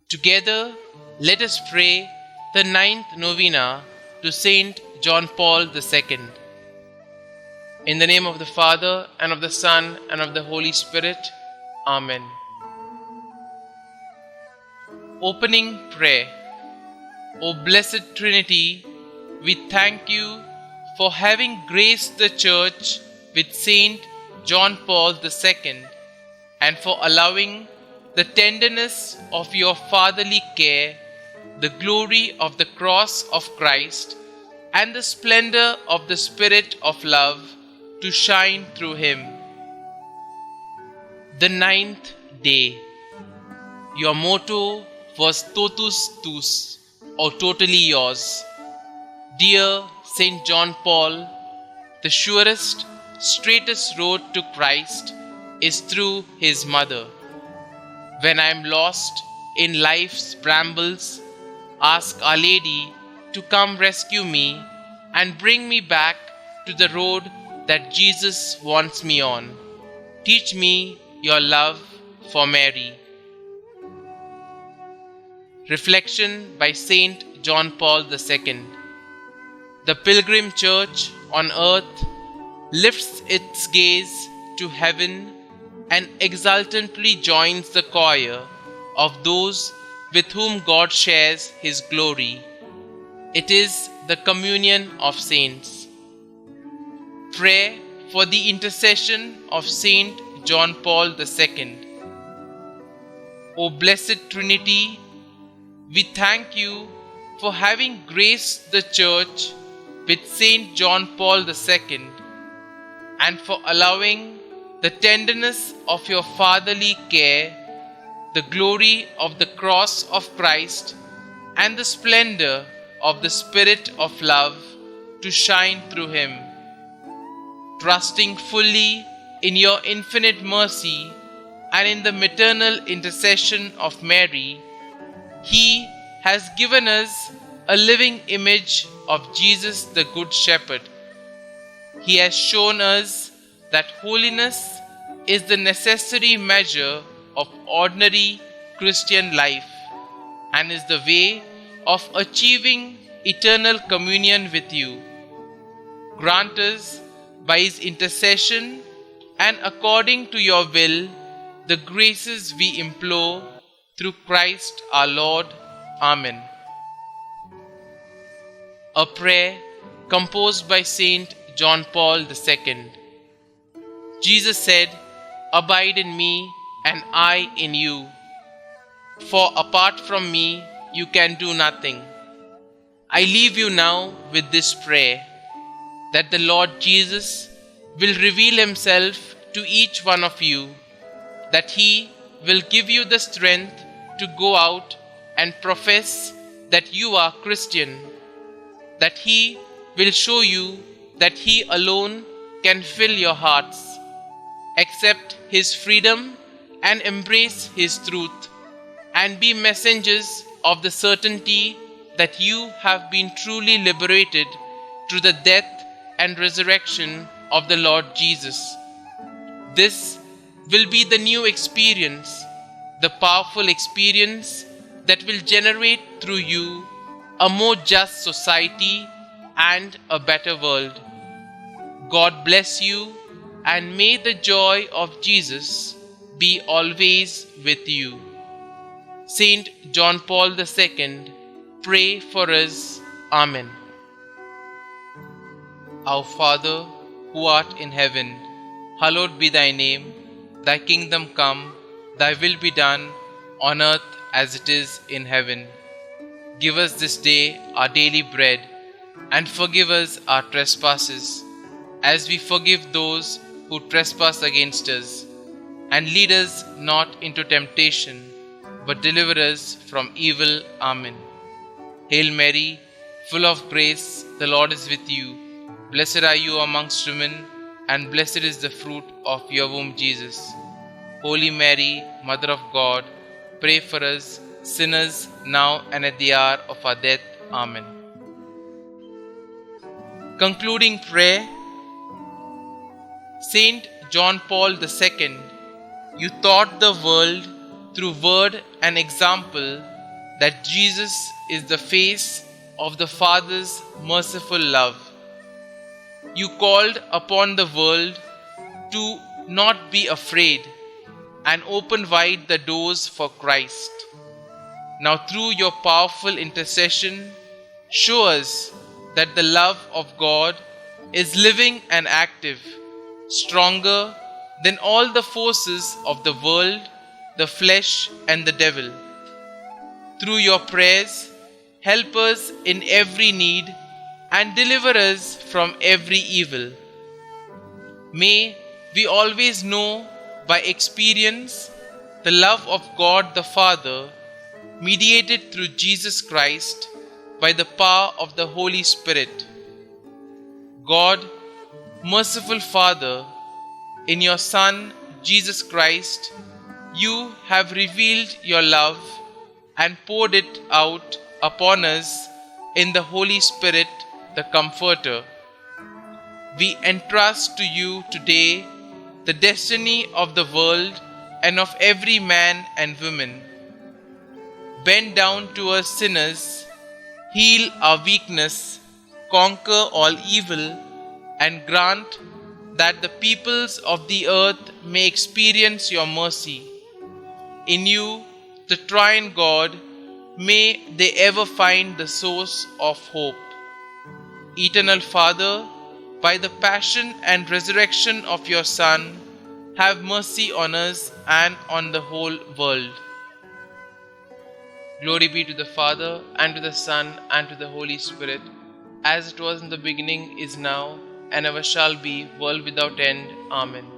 Together, let us pray the 9th Novena to Saint John Paul II. In the name of the Father, and of the Son, and of the Holy Spirit. Amen. Opening Prayer. O Blessed Trinity, we thank you for having graced the Church with Saint John Paul II and for allowing the tenderness of your fatherly care, the glory of the cross of Christ, and the splendor of the Spirit of love to shine through him. The 9th day. Your motto was Totus Tuus, or totally yours. Dear Saint John Paul, the surest, straightest road to Christ is through his mother. When I am lost in life's brambles, ask Our Lady to come rescue me and bring me back to the road that Jesus wants me on. Teach me your love for Mary. Reflection by Saint John Paul II. The pilgrim church on earth lifts its gaze to heaven and exultantly joins the choir of those with whom God shares his glory. It is the communion of saints. Prayer for the intercession of Saint John Paul II. O Blessed Trinity, we thank you for having graced the Church with Saint John Paul II and for allowing the tenderness of your fatherly care, the glory of the cross of Christ, and the splendor of the Spirit of love to shine through him. Trusting fully in your infinite mercy and in the maternal intercession of Mary, he has given us a living image of Jesus the Good Shepherd. He has shown us that holiness is the necessary measure of ordinary Christian life and is the way of achieving eternal communion with you. Grant us, by his intercession and according to your will, the graces we implore through Christ our Lord. Amen. A prayer composed by Saint John Paul II. Jesus said, "Abide in me, and I in you. For apart from me, you can do nothing." I leave you now with this prayer, that the Lord Jesus will reveal himself to each one of you, that he will give you the strength to go out and profess that you are Christian, that he will show you that he alone can fill your hearts. Accept his freedom and embrace his truth, and be messengers of the certainty that you have been truly liberated through the death and resurrection of the Lord Jesus. This will be the new experience, the powerful experience that will generate through you a more just society and a better world. God bless you, and may the joy of Jesus be always with you. Saint John Paul II, pray for us. Amen. Our Father, who art in heaven, hallowed be thy name. Thy kingdom come, thy will be done, on earth as it is in heaven. Give us this day our daily bread, and forgive us our trespasses, as we forgive those who trespass against us. And lead us not into temptation, but deliver us from evil. Amen. Hail Mary, full of grace, the Lord is with you. Blessed are you amongst women, and blessed is the fruit of your womb, Jesus. Holy Mary, Mother of God, pray for us sinners, now and at the hour of our death. Amen. Concluding prayer. Saint John Paul II, you taught the world through word and example that Jesus is the face of the Father's merciful love. You called upon the world to not be afraid and open wide the doors for Christ. Now, through your powerful intercession, show us that the love of God is living and active, stronger than all the forces of the world, the flesh, and the devil. Through your prayers, help us in every need and deliver us from every evil. May we always know by experience the love of God the Father, mediated through Jesus Christ by the power of the Holy Spirit. God, merciful Father, in your Son, Jesus Christ, you have revealed your love and poured it out upon us in the Holy Spirit, the Comforter. We entrust to you today the destiny of the world and of every man and woman. Bend down to us sinners, heal our weakness, conquer all evil, and grant that the peoples of the earth may experience your mercy. In you, the Triune God, may they ever find the source of hope. Eternal Father, by the passion and resurrection of your Son, have mercy on us and on the whole world. Glory be to the Father, and to the Son, and to the Holy Spirit, as it was in the beginning, is now, and ever shall be, world without end. Amen.